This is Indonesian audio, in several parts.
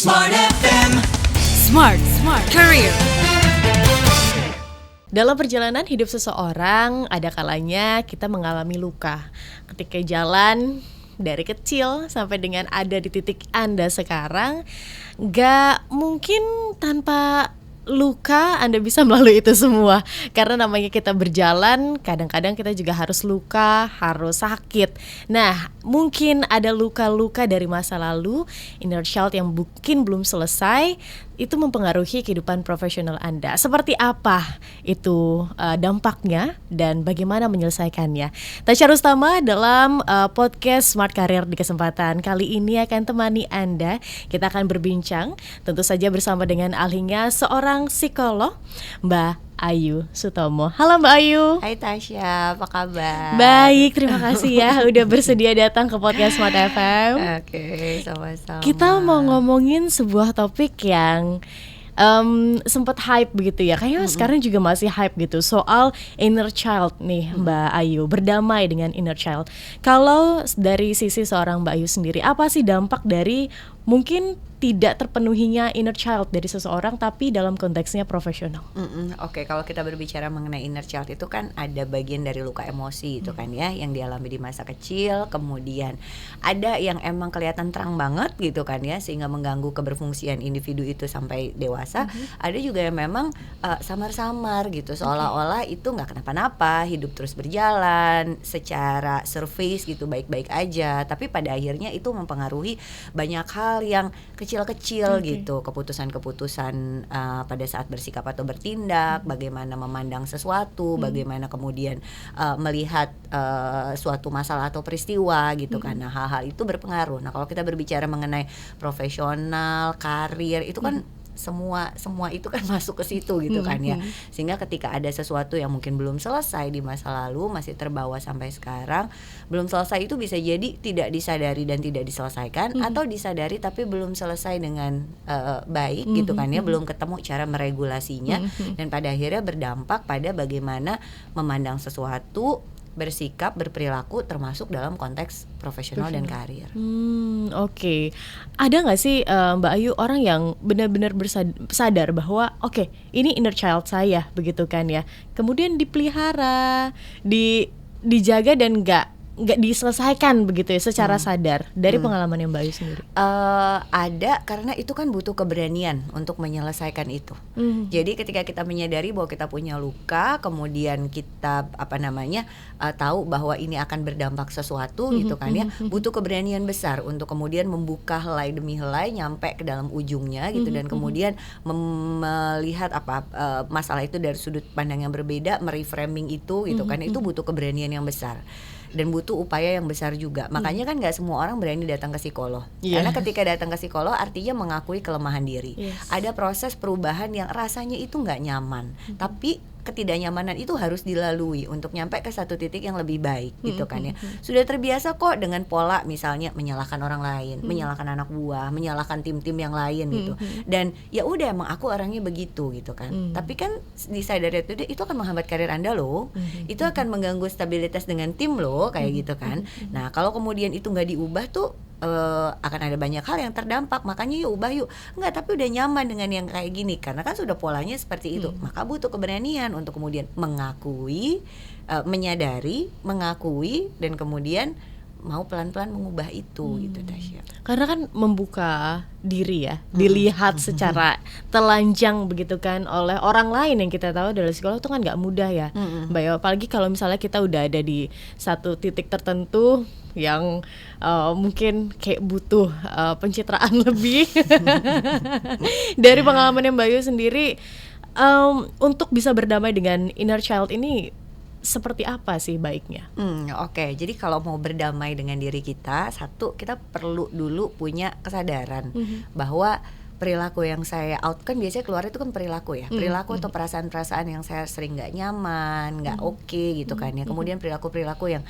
Smart FM. Smart Career. Dalam perjalanan hidup seseorang, ada kalanya kita mengalami luka. Ketika jalan dari kecil sampai dengan ada di titik Anda sekarang, gak mungkin tanpa luka Anda bisa melalui itu semua. Karena namanya kita berjalan, kadang-kadang kita juga harus luka, harus sakit. Nah, mungkin ada luka-luka dari masa lalu, inner child yang mungkin belum selesai, itu mempengaruhi kehidupan profesional Anda. Seperti apa itu dampaknya dan bagaimana menyelesaikannya? Tasya Rustama dalam podcast Smart Career di kesempatan kali ini akan temani Anda. Kita akan berbincang tentu saja bersama dengan ahlinya, seorang psikolog, Mbak Ayu Sutomo. Halo Mbak Ayu. Hai Tasya, apa kabar? Baik, terima kasih ya udah bersedia datang ke podcast Smart FM. Oke, sama-sama. Kita mau ngomongin sebuah topik yang sempat hype begitu ya. Kayaknya sekarang juga masih hype gitu, soal inner child nih Mbak Ayu, berdamai dengan inner child. Kalau dari sisi seorang Mbak Ayu sendiri, apa sih dampak dari mungkin tidak terpenuhinya inner child dari seseorang tapi dalam konteksnya profesional? Oke, kalau kita berbicara mengenai inner child itu kan ada bagian dari luka emosi itu kan ya, yang dialami di masa kecil. Kemudian ada yang emang kelihatan terang banget gitu kan ya, sehingga mengganggu keberfungsian individu itu sampai dewasa. Ada juga yang memang samar-samar gitu, seolah-olah itu nggak kenapa-napa, hidup terus berjalan secara surface gitu, baik-baik aja. Tapi pada akhirnya itu mempengaruhi banyak hal yang kecil-kecil gitu, keputusan-keputusan pada saat bersikap atau bertindak, bagaimana memandang sesuatu, bagaimana kemudian melihat suatu masalah atau peristiwa gitu kan. Nah, hal-hal itu berpengaruh. Nah, kalau kita berbicara mengenai profesional, karir, itu kan semua itu kan masuk ke situ gitu kan ya. Sehingga ketika ada sesuatu yang mungkin belum selesai di masa lalu, masih terbawa sampai sekarang, belum selesai, itu bisa jadi tidak disadari dan tidak diselesaikan, atau disadari tapi belum selesai dengan baik gitu kan ya, belum ketemu cara meregulasinya, dan pada akhirnya berdampak pada bagaimana memandang sesuatu, bersikap, berperilaku, termasuk dalam konteks profesional dan karir. Oke. Ada nggak sih Mbak Ayu orang yang benar-benar sadar bahwa oke, ini inner child saya begitu kan ya, kemudian dipelihara, dijaga dan nggak diselesaikan begitu ya secara sadar dari pengalaman yang Mbak Ayu sendiri? Ada, karena itu kan butuh keberanian untuk menyelesaikan itu. Jadi ketika kita menyadari bahwa kita punya luka, kemudian kita tahu bahwa ini akan berdampak sesuatu gitu kan ya, butuh keberanian besar untuk kemudian membuka helai demi helai nyampe ke dalam ujungnya gitu, dan kemudian melihat masalah itu dari sudut pandang yang berbeda, mereframing itu gitu kan. Itu butuh keberanian yang besar dan butuh upaya yang besar juga. Makanya kan gak semua orang berani datang ke psikolog. Karena ketika datang ke psikolog artinya mengakui kelemahan diri. Ada proses perubahan yang rasanya itu gak nyaman, tapi ketidaknyamanan itu harus dilalui untuk nyampe ke satu titik yang lebih baik gitu kan ya. Sudah terbiasa kok dengan pola misalnya menyalahkan orang lain, menyalahkan anak buah, menyalahkan tim-tim yang lain gitu. Dan ya udah, emang aku orangnya begitu gitu kan. Tapi kan disadari itu akan menghambat karir Anda loh. Itu akan mengganggu stabilitas dengan tim loh, kayak gitu kan. Nah, kalau kemudian itu nggak diubah tuh akan ada banyak hal yang terdampak. Makanya yuk ubah yuk. Enggak, tapi udah nyaman dengan yang kayak gini karena kan sudah polanya seperti itu. Maka butuh keberanian untuk kemudian mengakui, menyadari, mengakui, dan kemudian mau pelan-pelan mengubah itu gitu, Tasya. Karena kan membuka diri ya, dilihat secara telanjang begitu kan oleh orang lain yang kita tahu dari psikolog itu kan nggak mudah ya, Mbak Yo. Apalagi kalau misalnya kita udah ada di satu titik tertentu yang mungkin kayak butuh pencitraan lebih. Dari pengalaman yang Mbak Yo sendiri, untuk bisa berdamai dengan inner child ini seperti apa sih baiknya? Oke, jadi kalau mau berdamai dengan diri kita, satu, kita perlu dulu punya kesadaran bahwa perilaku yang saya out, kan biasanya keluar itu kan perilaku ya, perilaku atau perasaan-perasaan yang saya sering nggak nyaman, nggak oke gitu kan ya. Kemudian perilaku-perilaku yang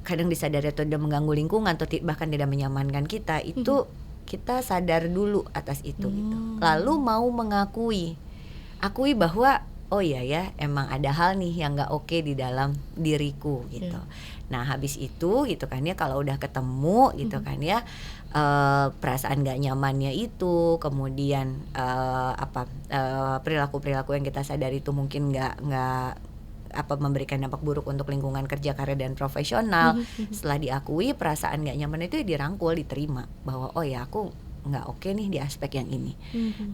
kadang disadari atau tidak mengganggu lingkungan atau bahkan tidak menyamankan kita, itu kita sadar dulu atas itu gitu. Lalu mau akui bahwa oh iya ya, emang ada hal nih yang nggak oke di dalam diriku gitu. Nah habis itu gitu kan ya, kalau udah ketemu gitu kan ya, perasaan nggak nyamannya itu, kemudian perilaku-perilaku yang kita sadari itu mungkin nggak memberikan dampak buruk untuk lingkungan kerja, karir dan profesional. Setelah diakui, perasaan nggak nyaman itu dirangkul, diterima bahwa oh ya aku nggak oke nih di aspek yang ini.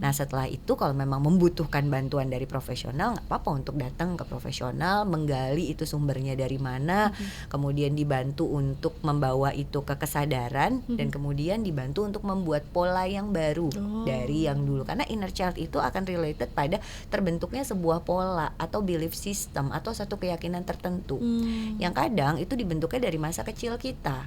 Nah setelah itu kalau memang membutuhkan bantuan dari profesional, nggak apa-apa untuk datang ke profesional, menggali itu sumbernya dari mana, kemudian dibantu untuk membawa itu ke kesadaran, dan kemudian dibantu untuk membuat pola yang baru dari yang dulu. Karena inner child itu akan related pada terbentuknya sebuah pola atau belief system atau satu keyakinan tertentu yang kadang itu dibentuknya dari masa kecil kita.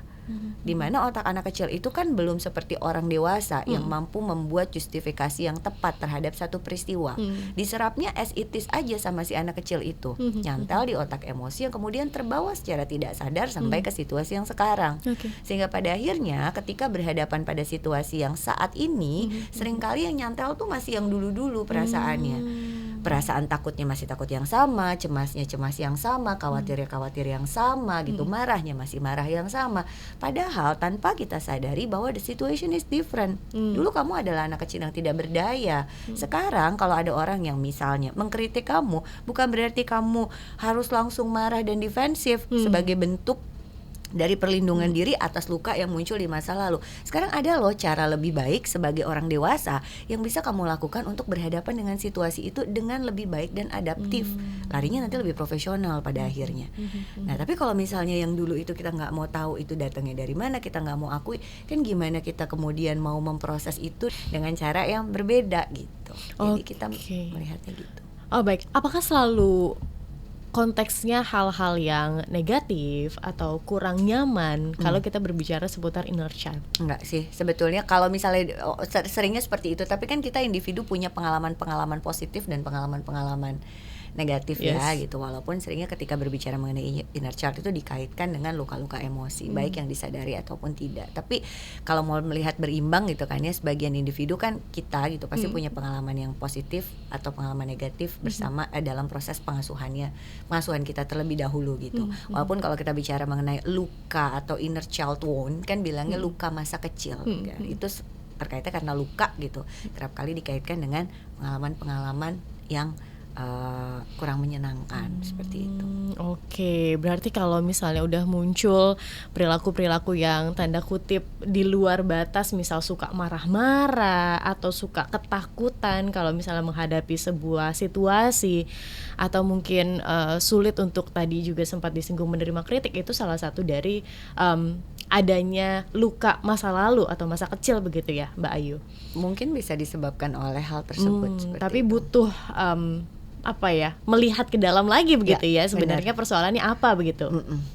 Dimana otak anak kecil itu kan belum seperti orang dewasa yang mampu membuat justifikasi yang tepat terhadap satu peristiwa. Diserapnya as it is aja sama si anak kecil itu, nyantel di otak emosi yang kemudian terbawa secara tidak sadar sampai ke situasi yang sekarang. Sehingga pada akhirnya ketika berhadapan pada situasi yang saat ini, seringkali yang nyantel tuh masih yang dulu-dulu perasaannya. Perasaan takutnya masih takut yang sama, cemasnya cemas yang sama, khawatirnya khawatir yang sama gitu, marahnya masih marah yang sama. Padahal tanpa kita sadari bahwa the situation is different. Dulu kamu adalah anak kecil yang tidak berdaya. Sekarang kalau ada orang yang misalnya mengkritik kamu, bukan berarti kamu harus langsung marah dan defensif sebagai bentuk dari perlindungan diri atas luka yang muncul di masa lalu. Sekarang ada loh cara lebih baik sebagai orang dewasa yang bisa kamu lakukan untuk berhadapan dengan situasi itu dengan lebih baik dan adaptif. Larinya nanti lebih profesional pada akhirnya. Nah tapi kalau misalnya yang dulu itu kita nggak mau tahu itu datangnya dari mana, kita nggak mau akui, kan gimana kita kemudian mau memproses itu dengan cara yang berbeda gitu. Jadi kita melihatnya gitu. Oh baik, apakah selalu konteksnya hal-hal yang negatif atau kurang nyaman kalau kita berbicara seputar inner child? Enggak sih, sebetulnya kalau misalnya seringnya seperti itu, tapi kan kita individu punya pengalaman-pengalaman positif dan pengalaman-pengalaman negatif ya gitu. Walaupun seringnya ketika berbicara mengenai inner child itu dikaitkan dengan luka-luka emosi, baik yang disadari ataupun tidak. Tapi kalau mau melihat berimbang gitu kan ya, sebagian individu kan kita gitu pasti punya pengalaman yang positif atau pengalaman negatif bersama dalam proses pengasuhan kita terlebih dahulu gitu. Walaupun kalau kita bicara mengenai luka atau inner child wound kan bilangnya luka masa kecil kan. Itu terkaitnya karena luka gitu. Kerap kali dikaitkan dengan pengalaman-pengalaman yang kurang menyenangkan seperti itu. Oke, berarti kalau misalnya udah muncul perilaku-perilaku yang tanda kutip di luar batas, misal suka marah-marah atau suka ketakutan kalau misalnya menghadapi sebuah situasi, atau mungkin sulit untuk, tadi juga sempat disinggung, menerima kritik, itu salah satu dari adanya luka masa lalu atau masa kecil begitu ya Mbak Ayu? Mungkin bisa disebabkan oleh hal tersebut. Tapi itu butuh melihat ke dalam lagi begitu ya sebenarnya persoalannya apa begitu.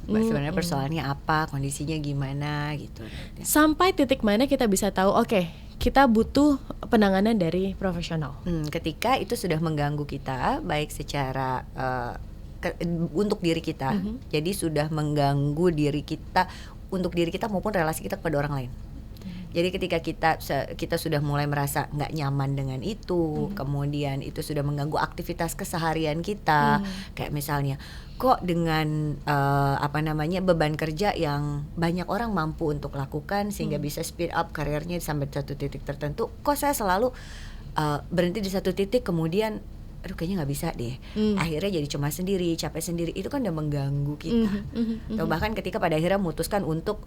Sebenarnya persoalannya apa, kondisinya gimana gitu. Sampai titik mana kita bisa tahu kita butuh penanganan dari profesional. Ketika itu sudah mengganggu kita baik secara untuk diri kita, jadi sudah mengganggu diri kita, untuk diri kita maupun relasi kita kepada orang lain. Jadi ketika kita sudah mulai merasa nggak nyaman dengan itu, kemudian itu sudah mengganggu aktivitas keseharian kita, kayak misalnya kok dengan beban kerja yang banyak orang mampu untuk lakukan sehingga bisa speed up karirnya sampai satu titik tertentu, kok saya selalu berhenti di satu titik kemudian aduh kayaknya nggak bisa deh, akhirnya jadi cuma sendiri, capek sendiri, itu kan udah mengganggu kita. Atau bahkan ketika pada akhirnya memutuskan untuk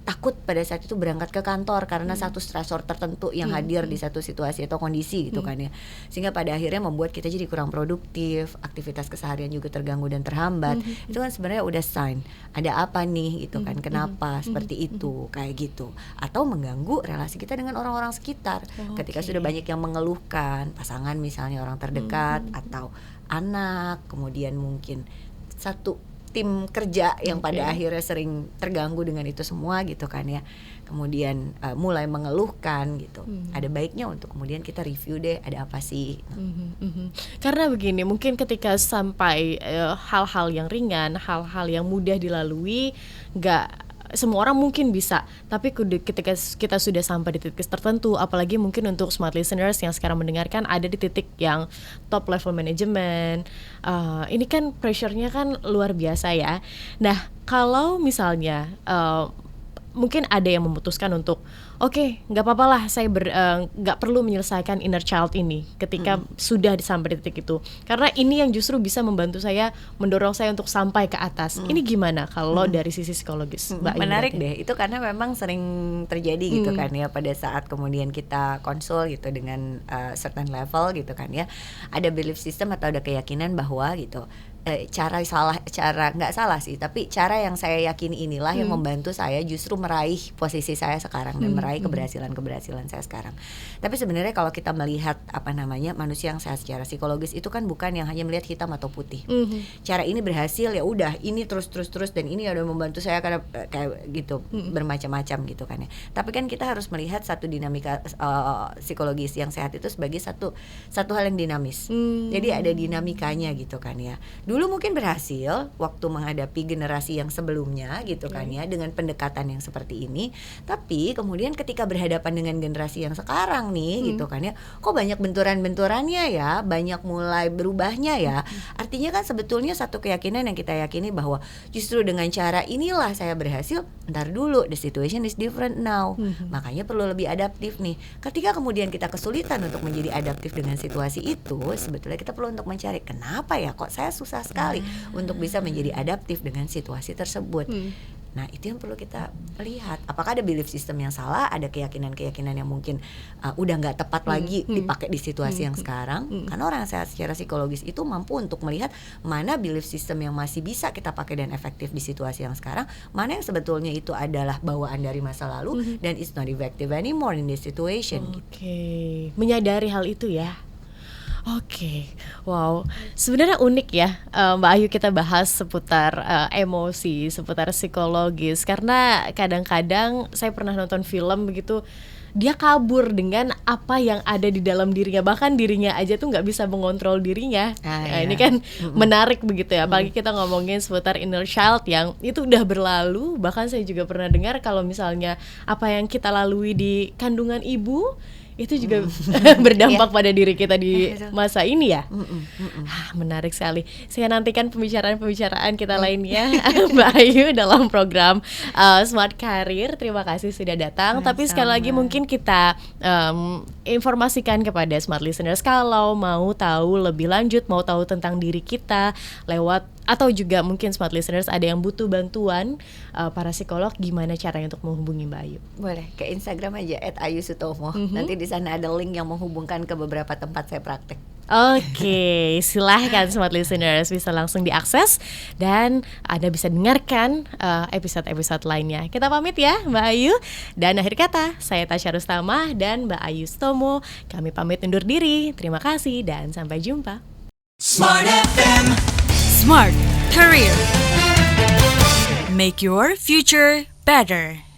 takut pada saat itu berangkat ke kantor karena satu stresor tertentu yang hadir di satu situasi atau kondisi gitu kan ya, sehingga pada akhirnya membuat kita jadi kurang produktif, aktivitas keseharian juga terganggu dan terhambat. Itu kan sebenarnya udah sign ada apa nih gitu kan, kenapa seperti itu kayak gitu, atau mengganggu relasi kita dengan orang-orang sekitar. Ketika sudah banyak yang mengeluhkan, pasangan misalnya, orang terdekat, atau anak, kemudian mungkin satu tim kerja yang pada akhirnya sering terganggu dengan itu semua gitu kan ya, kemudian mulai mengeluhkan gitu, ada baiknya untuk kemudian kita review deh ada apa sih. Karena begini, mungkin ketika sampai hal-hal yang ringan, hal-hal yang mudah dilalui, nggak semua orang mungkin bisa, tapi ketika kita sudah sampai di titik tertentu, apalagi mungkin untuk smart listeners yang sekarang mendengarkan ada di titik yang top level management, ini kan pressure-nya kan luar biasa ya. Nah, kalau misalnya mungkin ada yang memutuskan untuk oke, nggak apa-apa lah, saya nggak perlu menyelesaikan inner child ini ketika sudah sampai di titik itu, karena ini yang justru bisa membantu saya, mendorong saya untuk sampai ke atas. Ini gimana kalau dari sisi psikologis, Mbak Ayu? Menarik deh, itu karena memang sering terjadi gitu kan ya, pada saat kemudian kita konsul gitu dengan certain level gitu kan ya, ada belief system atau ada keyakinan bahwa gitu cara nggak salah sih, tapi cara yang saya yakini inilah yang membantu saya justru meraih posisi saya sekarang dan meraih keberhasilan saya sekarang. Tapi sebenarnya kalau kita melihat manusia yang sehat secara psikologis itu kan bukan yang hanya melihat hitam atau putih. Cara ini berhasil ya udah, ini terus dan ini udah membantu saya karena kayak gitu, bermacam-macam gitu kan ya. Tapi kan kita harus melihat satu dinamika psikologis yang sehat itu sebagai satu hal yang dinamis. Jadi ada dinamikanya gitu kan ya. Dulu mungkin berhasil waktu menghadapi generasi yang sebelumnya gitu kan ya, dengan pendekatan yang seperti ini. Tapi kemudian ketika berhadapan dengan generasi yang sekarang nih gitu kan ya, kok banyak benturan-benturannya ya, banyak mulai berubahnya ya. Artinya kan sebetulnya satu keyakinan yang kita yakini bahwa justru dengan cara inilah saya berhasil. Ntar dulu, the situation is different now. Makanya perlu lebih adaptif nih. Ketika kemudian kita kesulitan untuk menjadi adaptif dengan situasi itu, sebetulnya kita perlu untuk mencari kenapa ya kok saya susah sekali untuk bisa menjadi adaptif dengan situasi tersebut. Nah, itu yang perlu kita lihat. Apakah ada belief system yang salah, ada keyakinan-keyakinan yang mungkin udah nggak tepat lagi dipakai di situasi yang sekarang. Karena orang sehat secara psikologis itu mampu untuk melihat mana belief system yang masih bisa kita pakai dan efektif di situasi yang sekarang, mana yang sebetulnya itu adalah bawaan dari masa lalu dan it's not effective anymore in this situation. Oke, menyadari hal itu ya. Oke, wow, sebenarnya unik ya, Mbak Ayu, kita bahas seputar emosi, seputar psikologis, karena kadang-kadang saya pernah nonton film begitu, dia kabur dengan apa yang ada di dalam dirinya, bahkan dirinya aja tuh nggak bisa mengontrol dirinya. Ini kan menarik begitu ya, apalagi kita ngomongin seputar inner child yang itu udah berlalu. Bahkan saya juga pernah dengar kalau misalnya apa yang kita lalui di kandungan ibu itu juga berdampak pada diri kita di masa ini ya. Menarik sekali. Saya nantikan pembicaraan kita lainnya Mbak Ayu dalam program Smart Career. Terima kasih sudah datang. Tapi sekali lagi mungkin kita informasikan kepada smart listeners, kalau mau tahu lebih lanjut, mau tahu tentang diri kita lewat, atau juga mungkin smart listeners ada yang butuh bantuan para psikolog, gimana caranya untuk menghubungi Mbak Ayu? Boleh ke Instagram aja @ayusutomo. Nanti di sana ada link yang menghubungkan ke beberapa tempat saya praktek. Oke, silahkan smart listeners bisa langsung diakses dan Anda bisa dengarkan episode-episode lainnya. Kita pamit ya Mbak Ayu, dan akhir kata saya Tasya Rustama dan Mbak Ayu Sutomo. Kami pamit undur diri. Terima kasih dan sampai jumpa. Smart FM. Smart Career. Make your future better.